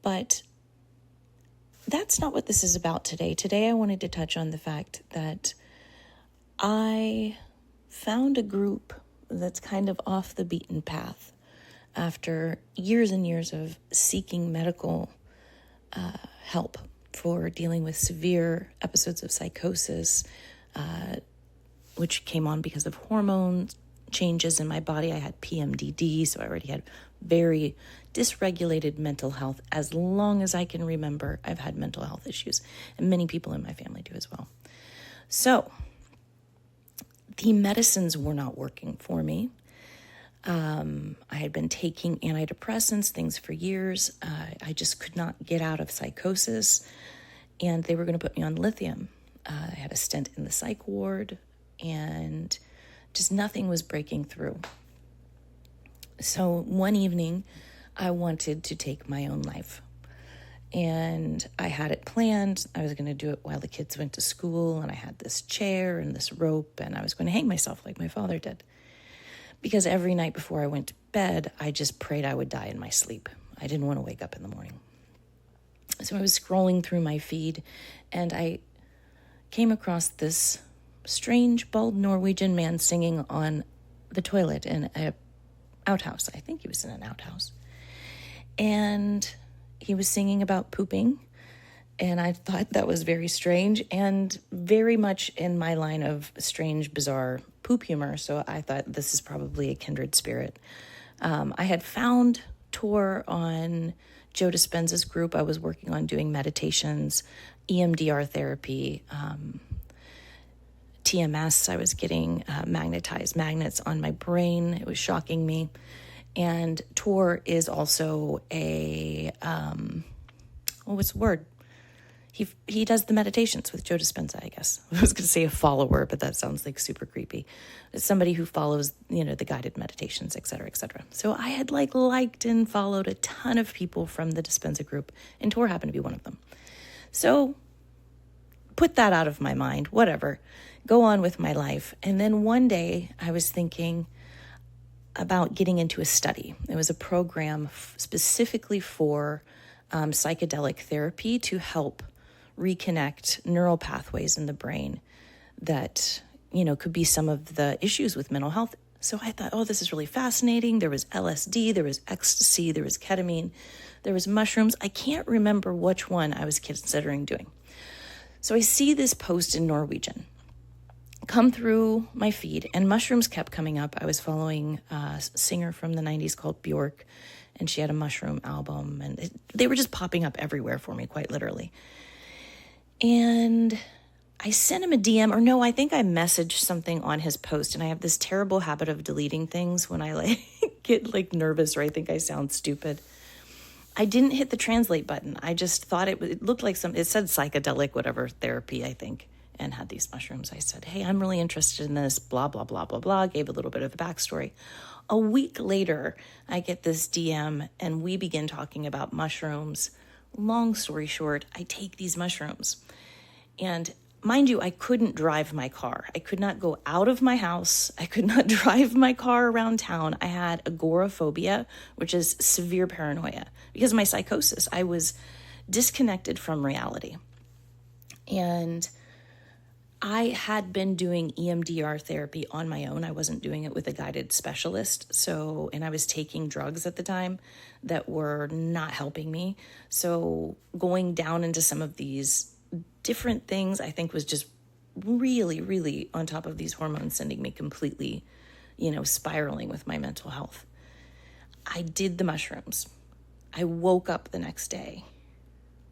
But that's not what this is about today. Today I wanted to touch on the fact that I found a group that's kind of off the beaten path after years and years of seeking medical help for dealing with severe episodes of psychosis, which came on because of hormone changes in my body. I had PMDD, so I already had very dysregulated mental health. As long as I can remember, I've had mental health issues, and many people in my family do as well. So the medicines were not working for me. I had been taking antidepressants, things for years. I just could not get out of psychosis, and they were going to put me on lithium. I had a stent in the psych ward, and just nothing was breaking through. So one evening, I wanted to take my own life, and I had it planned. I was going to do it while the kids went to school, and I had this chair and this rope, and I was going to hang myself like my father did. Because every night before I went to bed, I just prayed I would die in my sleep. I didn't want to wake up in the morning. So I was scrolling through my feed, and I came across this strange, bald Norwegian man singing on the toilet in an outhouse. I think he was in an outhouse. And he was singing about pooping, and I thought that was very strange and very much in my line of strange, bizarre poop humor. So I thought this is probably a kindred spirit. I had found Tor on Joe Dispenza's group. I was working on doing meditations, EMDR therapy, TMS. I was getting magnetized magnets on my brain. It was shocking me. And Tor is also a, what's the word? He does the meditations with Joe Dispenza, I guess. I was going to say a follower, but that sounds like super creepy. It's somebody who follows, the guided meditations, et cetera, et cetera. So I had liked and followed a ton of people from the Dispenza group, and Tor happened to be one of them. So put that out of my mind, whatever, go on with my life. And then one day I was thinking about getting into a study. It was a program specifically for psychedelic therapy to help reconnect neural pathways in the brain that, could be some of the issues with mental health. So I thought, this is really fascinating. There was LSD, there was ecstasy, there was ketamine, there was mushrooms. I can't remember which one I was considering doing. So I see this post in Norwegian come through my feed, and mushrooms kept coming up. I was following a singer from the 90s called Bjork, and she had a mushroom album, and they were just popping up everywhere for me, quite literally. And I sent him a DM, or no, I think I messaged something on his post, and I have this terrible habit of deleting things when I get nervous, or I think I sound stupid. I didn't hit the translate button. I just thought it looked like it said psychedelic, whatever, therapy, I think, and had these mushrooms. I said, hey, I'm really interested in this, blah, blah, blah, blah, blah, gave a little bit of a backstory. A week later, I get this DM, and we begin talking about mushrooms. Long story short, I take these mushrooms. And mind you, I couldn't drive my car. I could not go out of my house. I could not drive my car around town. I had agoraphobia, which is severe paranoia. Because of my psychosis, I was disconnected from reality. And I had been doing EMDR therapy on my own. I wasn't doing it with a guided specialist. And I was taking drugs at the time that were not helping me. So going down into some of these different things, I think was just really, really on top of these hormones sending me completely, spiraling with my mental health. I did the mushrooms. I woke up the next day.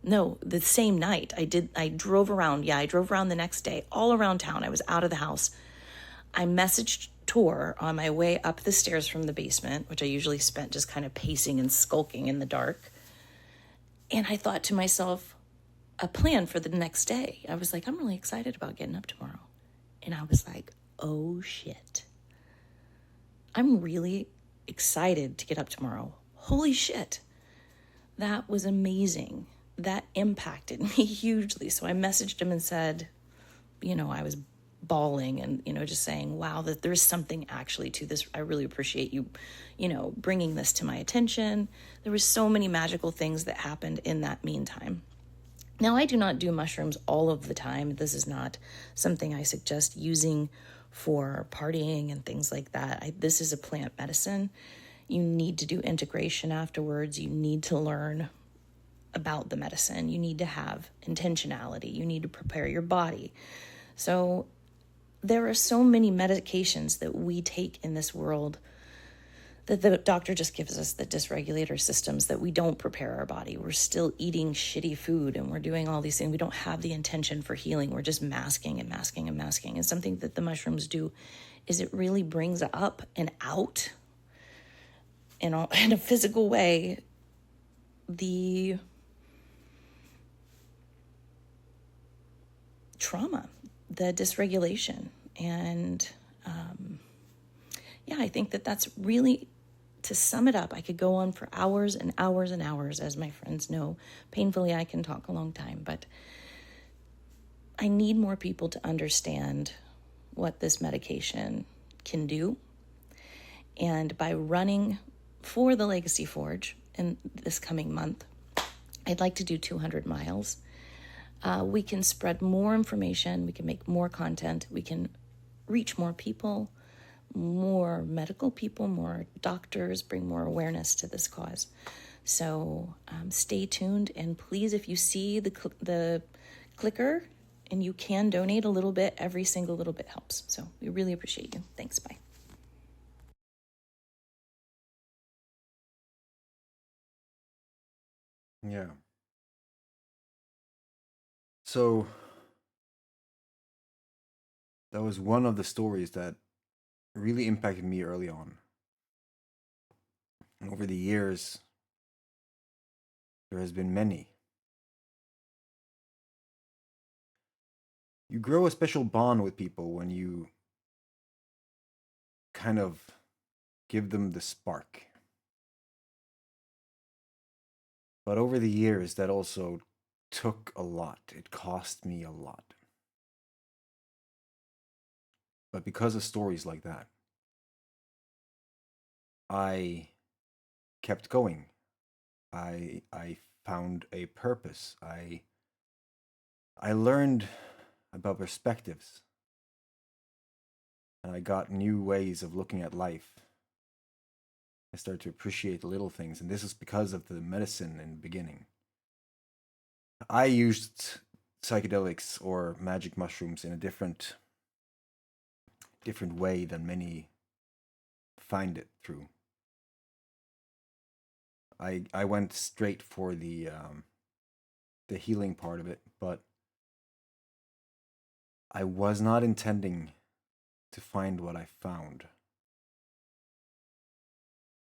No, the same night I drove around. Yeah, I drove around the next day, all around town. I was out of the house. I messaged Tor on my way up the stairs from the basement, which I usually spent just kind of pacing and skulking in the dark. And I thought to myself, a plan for the next day. I was like, I'm really excited about getting up tomorrow. And I was like, oh shit. I'm really excited to get up tomorrow. Holy shit. That was amazing. That impacted me hugely. So I messaged him and said, I was bawling and, just saying, wow, that there's something actually to this. I really appreciate you, bringing this to my attention. There was so many magical things that happened in that meantime. Now, I do not do mushrooms all of the time. This is not something I suggest using for partying and things like that. This is a plant medicine. You need to do integration afterwards. You need to learn about the medicine. You need to have intentionality. You need to prepare your body. So there are so many medications that we take in this world that the doctor just gives us, that dysregulate our systems, that we don't prepare our body. We're still eating shitty food and we're doing all these things. We don't have the intention for healing. We're just masking and masking and masking. And something that the mushrooms do is it really brings up and out in a physical way the trauma, the dysregulation. And I think that that's really, to sum it up, I could go on for hours and hours and hours. As my friends know, painfully I can talk a long time, but I need more people to understand what this medication can do. And by running for the Legacy Forge in this coming month, I'd like to do 200 miles. We can spread more information. We can make more content. We can reach more people, more medical people, more doctors, bring more awareness to this cause. So stay tuned. And please, if you see the clicker and you can donate a little bit, every single little bit helps. So we really appreciate you. Thanks. Bye. Yeah. So that was one of the stories that really impacted me early on. And over the years, there has been many. You grow a special bond with people when you kind of give them the spark. But over the years, that also took a lot. It cost me a lot. But because of stories like that, I kept going. I found a purpose. I learned about perspectives. And I got new ways of looking at life. I started to appreciate the little things, and this is because of the medicine in the beginning. I used psychedelics or magic mushrooms in a different way than many find it through. I went straight for the healing part of it, but I was not intending to find what I found.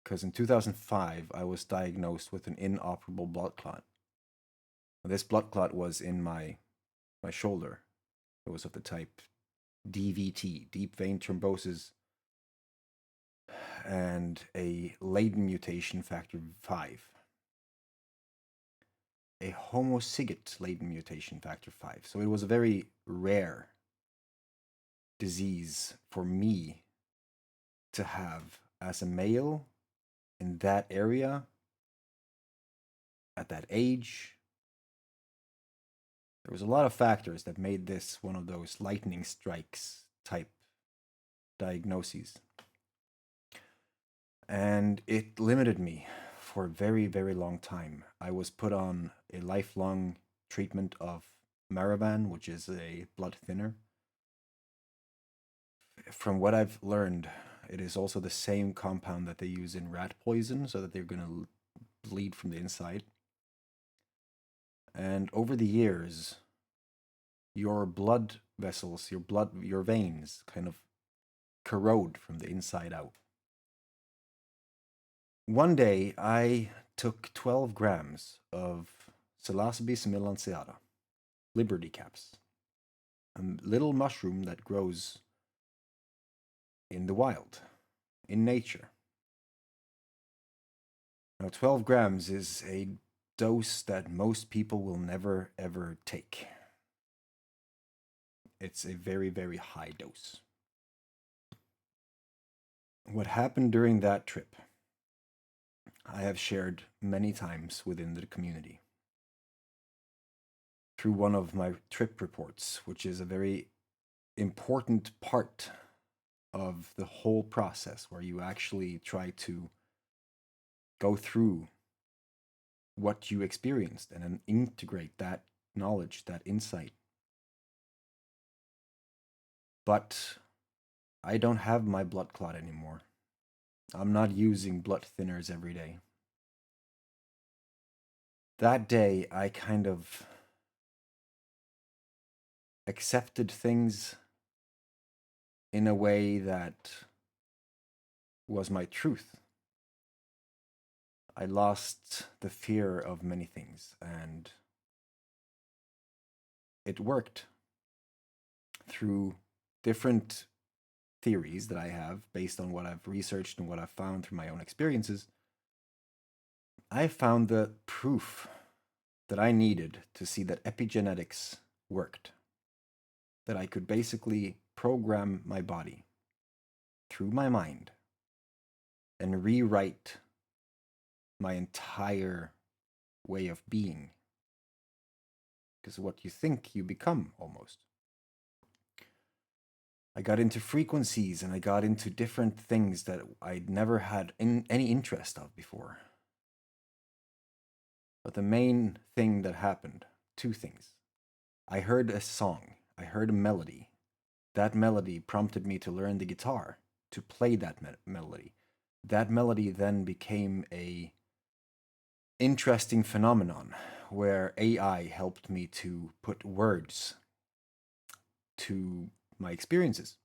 Because in 2005, I was diagnosed with an inoperable blood clot. This blood clot was in my shoulder. It was of the type DVT, deep vein thrombosis, and a latent mutation factor 5. A homozygote latent mutation factor 5. So it was a very rare disease for me to have as a male in that area at that age. There was a lot of factors that made this one of those lightning strikes type diagnoses. And it limited me for a very, very long time. I was put on a lifelong treatment of Maravan, which is a blood thinner. From what I've learned, it is also the same compound that they use in rat poison, so that they're going to bleed from the inside. And over the years, your blood vessels, your veins kind of corrode from the inside out. One day, I took 12 grams of Psilocybis melanciata, Liberty caps, a little mushroom that grows in the wild, in nature. Now, 12 grams is a dose that most people will never ever take. it's a very, very high dose. What happened during that trip, I have shared many times within the community through one of my trip reports, which is a very important part of the whole process where you actually try to go through what you experienced and then integrate that knowledge, that insight. But I don't have my blood clot anymore. I'm not using blood thinners every day. That day, I kind of accepted things in a way that was my truth. I lost the fear of many things, and it worked through different theories that I have based on what I've researched and what I've found through my own experiences. I found the proof that I needed to see that epigenetics worked. That I could basically program my body through my mind and rewrite my entire way of being. Because what you think, you become almost. I got into frequencies and I got into different things that I'd never had any interest of before. But the main thing that happened, two things. I heard a song, I heard a melody. That melody prompted me to learn the guitar, to play that melody. That melody then became a interesting phenomenon where AI helped me to put words to my experiences.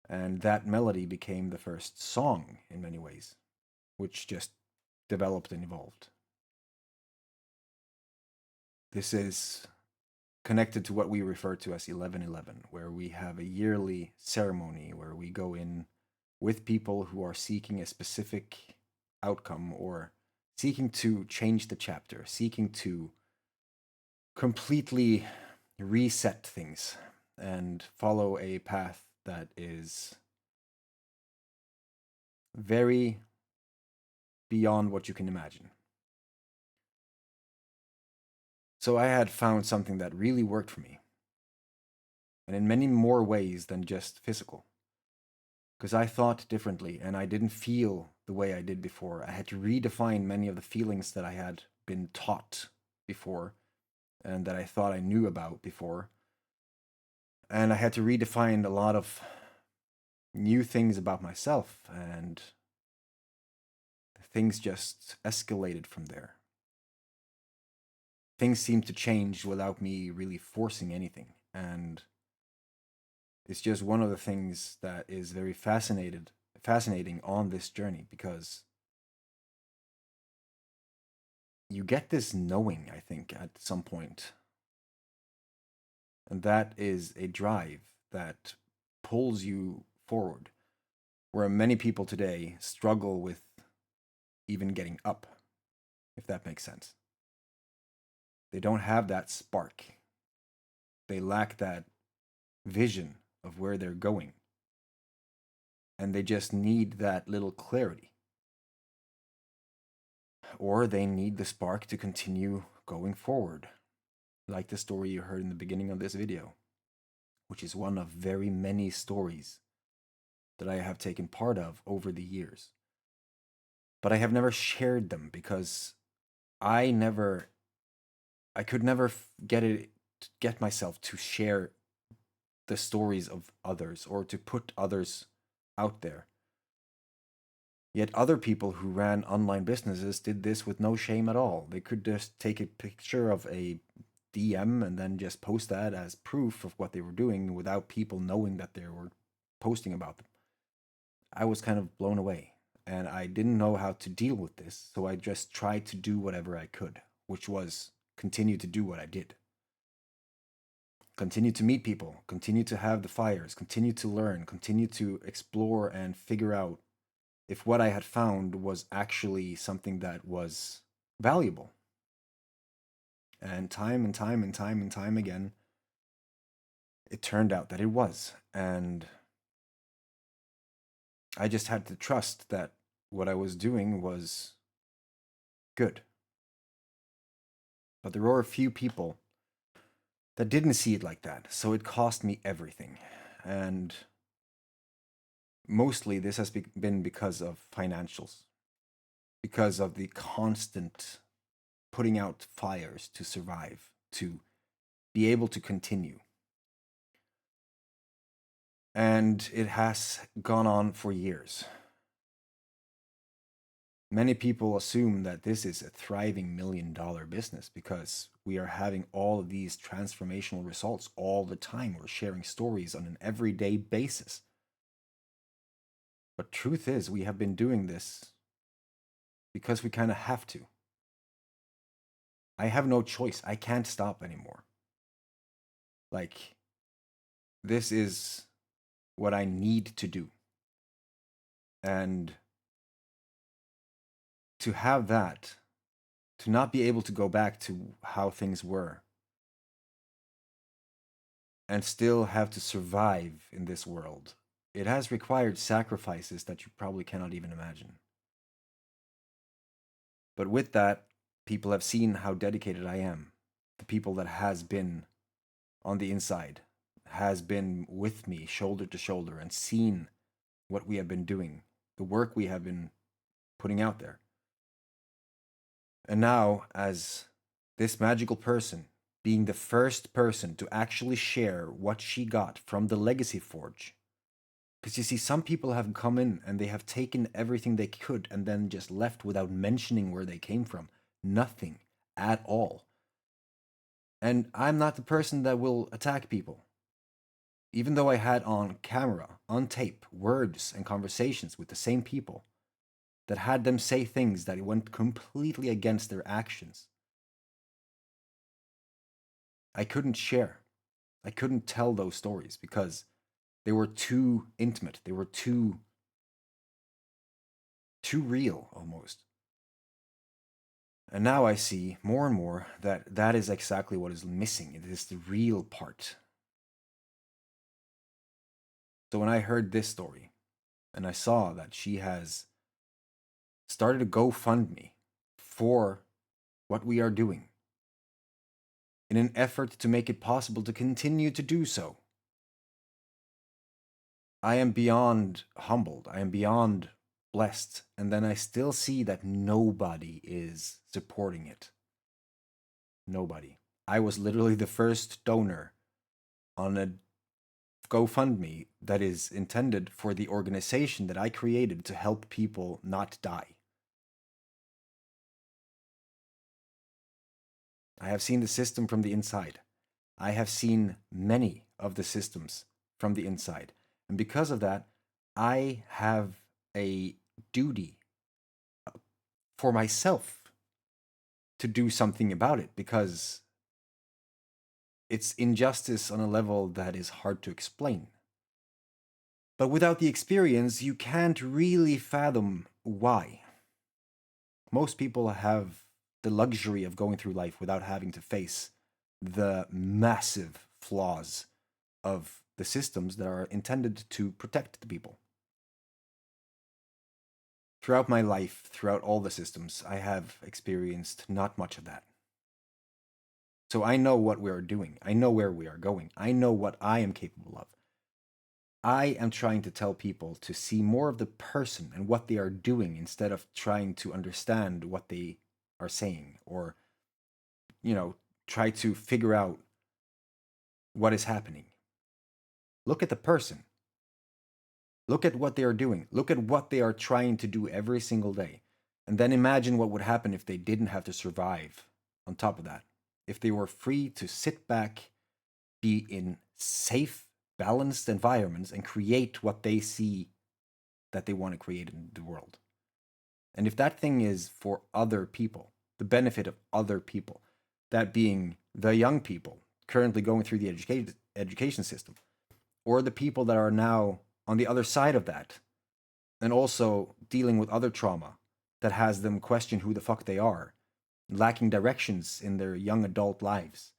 And that melody became the first song in many ways, which just developed and evolved. This is connected to what we refer to as 1111, where we have a yearly ceremony where we go in with people who are seeking a specific outcome or seeking to change the chapter, seeking to completely reset things and follow a path that is very beyond what you can imagine. So I had found something that really worked for me, and in many more ways than just physical. Because I thought differently and I didn't feel the way I did before. I had to redefine many of the feelings that I had been taught before and that I thought I knew about before. And I had to redefine a lot of new things about myself, and things just escalated from there. Things seemed to change without me really forcing anything. And it's just one of the things that is very fascinating on this journey, because you get this knowing, I think, at some point. And that is a drive that pulls you forward, where many people today struggle with even getting up, if that makes sense. They don't have that spark. They lack that vision of where they're going. And they just need that little clarity. Or they need the spark to continue going forward, like the story you heard in the beginning of this video, which is one of very many stories that I have taken part of over the years. But I have never shared them because I could never get myself to share the stories of others or to put others out there. Yet other people who ran online businesses did this with no shame at all. They could just take a picture of a DM and then just post that as proof of what they were doing without people knowing that they were posting about them. I was kind of blown away, and I didn't know how to deal with this, so I just tried to do whatever I could, which was continue to do what I did. Continue to meet people, continue to have the fires, continue to learn, continue to explore and figure out if what I had found was actually something that was valuable. And time and time and time and time again, it turned out that it was. And I just had to trust that what I was doing was good. But there were a few people that didn't see it like that, so it cost me everything. And mostly this has been because of financials, because of the constant putting out fires to survive, to be able to continue. And it has gone on for years. Many people assume that this is a thriving $1 million business because we are having all of these transformational results all the time. We're sharing stories on an everyday basis. But truth is, we have been doing this because we kind of have to. I have no choice. I can't stop anymore. Like, this is what I need to do. And to have that, to not be able to go back to how things were, and still have to survive in this world, it has required sacrifices that you probably cannot even imagine. But with that, people have seen how dedicated I am. The people that has been on the inside, has been with me shoulder to shoulder and seen what we have been doing, the work we have been putting out there. And now, as this magical person, being the first person to actually share what she got from the Legacy Forge. Because you see, some people have come in and they have taken everything they could and then just left without mentioning where they came from. Nothing at all. And I'm not the person that will attack people. Even though I had on camera, on tape, words and conversations with the same people that had them say things that went completely against their actions, I couldn't share. I couldn't tell those stories because they were too intimate. They were too real almost. And now I see more and more that that is exactly what is missing. It is the real part. So when I heard this story and I saw that she has started a GoFundMe for what we are doing in an effort to make it possible to continue to do so, I am beyond humbled. I am beyond blessed. And then I still see that nobody is supporting it. Nobody. I was literally the first donor on a GoFundMe that is intended for the organization that I created to help people not die. I have seen the system from the inside. I have seen many of the systems from the inside. And because of that, I have a duty for myself to do something about it because it's injustice on a level that is hard to explain. But without the experience, you can't really fathom why. Most people have the luxury of going through life without having to face the massive flaws of the systems that are intended to protect the people. Throughout my life, throughout all the systems, I have experienced not much of that. So I know what we are doing. I know where we are going. I know what I am capable of. I am trying to tell people to see more of the person and what they are doing instead of trying to understand what they are saying or, try to figure out what is happening. Look at the person. Look at what they are doing. Look at what they are trying to do every single day. And then imagine what would happen if they didn't have to survive on top of that. If they were free to sit back, be in safe, balanced environments, and create what they see that they want to create in the world. And if that thing is for other people, the benefit of other people, that being the young people currently going through the education system, or the people that are now on the other side of that, and also dealing with other trauma that has them question who the fuck they are, lacking directions in their young adult lives.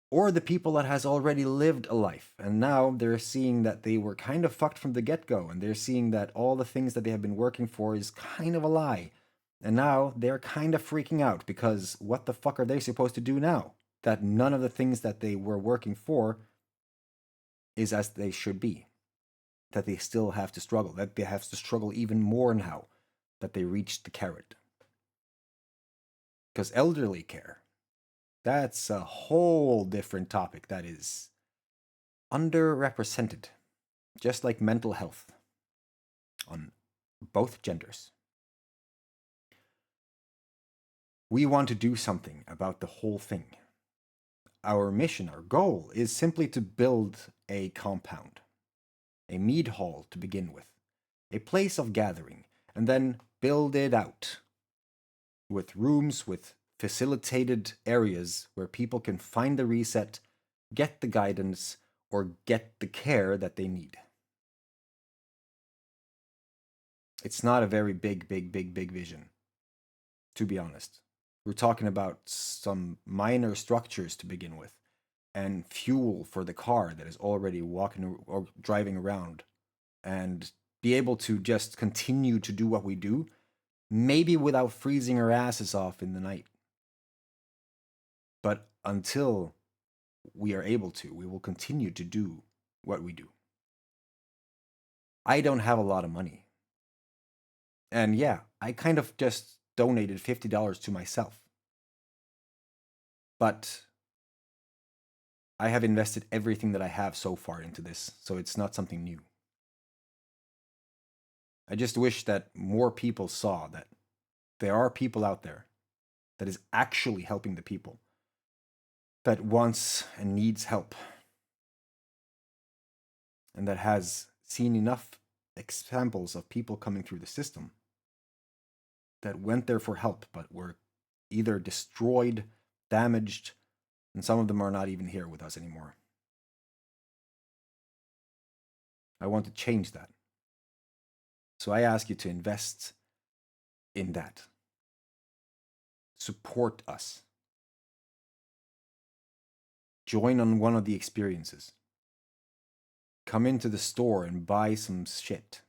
or the people that has already lived a life and now they're seeing that they were kind of fucked from the get-go, and they're seeing that all the things that they have been working for is kind of a lie, and now they're kind of freaking out because what the fuck are they supposed to do now that none of the things that they were working for is as they should be, that they still have to struggle, that they have to struggle even more now that they reached the carrot. Because elderly care, that's a whole different topic that is underrepresented, just like mental health on both genders. We want to do something about the whole thing. Our mission, our goal, is simply to build a compound, a mead hall to begin with, a place of gathering, and then build it out with rooms, with facilitated areas where people can find the reset, get the guidance, or get the care that they need. It's not a very big vision, to be honest. We're talking about some minor structures to begin with, and fuel for the car that is already walking or driving around, and be able to just continue to do what we do, maybe without freezing our asses off in the night. But until we are able to, we will continue to do what we do. I don't have a lot of money. And yeah, I kind of just donated $50 to myself. But I have invested everything that I have so far into this, so it's not something new. I just wish that more people saw that there are people out there that is actually helping the people, that wants and needs help, and that has seen enough examples of people coming through the system that went there for help but were either destroyed, damaged, and some of them are not even here with us anymore. I want to change that. So I ask you to invest in that. Support us. Join on one of the experiences. Come into the store and buy some shit.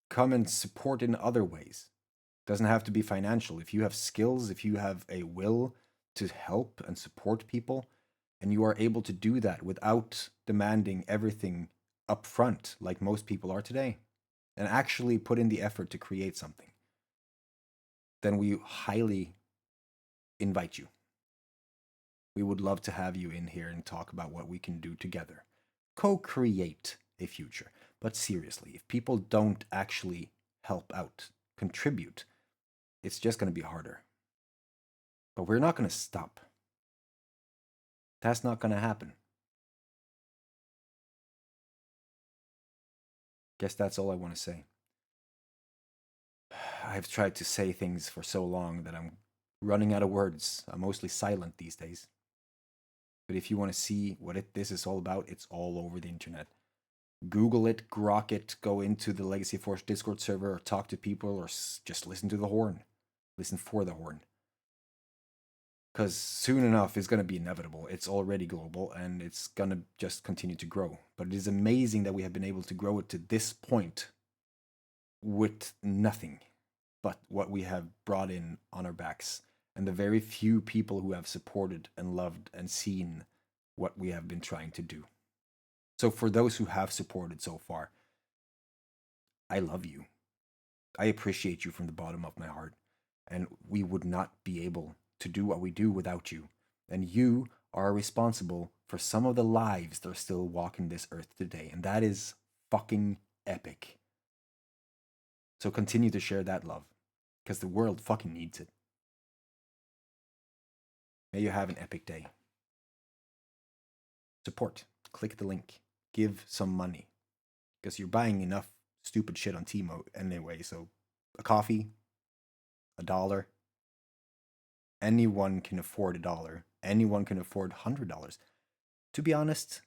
Come and support in other ways. Doesn't have to be financial. If you have skills, if you have a will to help and support people, and you are able to do that without demanding everything up front like most people are today, and actually put in the effort to create something, then we highly invite you. We would love to have you in here and talk about what we can do together. Co-create a future. But seriously, if people don't actually help out, contribute, it's just going to be harder. But we're not going to stop. That's not going to happen. Guess that's all I want to say. I've tried to say things for so long that I'm running out of words. I'm mostly silent these days. But if you want to see what this is all about, it's all over the internet. Google it, grok it, go into the Legacy Force Discord server, or talk to people, or just listen to the horn. Listen for the horn. Because soon enough, it's going to be inevitable. It's already global, and it's going to just continue to grow. But it is amazing that we have been able to grow it to this point with nothing but what we have brought in on our backs, and the very few people who have supported and loved and seen what we have been trying to do. So for those who have supported so far, I love you. I appreciate you from the bottom of my heart. And we would not be able to do what we do without you. And you are responsible for some of the lives that are still walking this earth today. And that is fucking epic. So continue to share that love, because the world fucking needs it. May you have an epic day. Support. Click the link. Give some money. Because you're buying enough stupid shit on Timo anyway, so a coffee, $1. Anyone can afford $1. Anyone can afford $100. To be honest,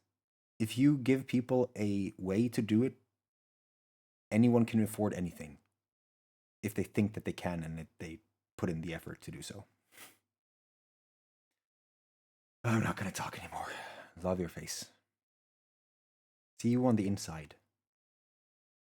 if you give people a way to do it, anyone can afford anything. If they think that they can and if they put in the effort to do so. I'm not going to talk anymore. Love your face. See you on the inside.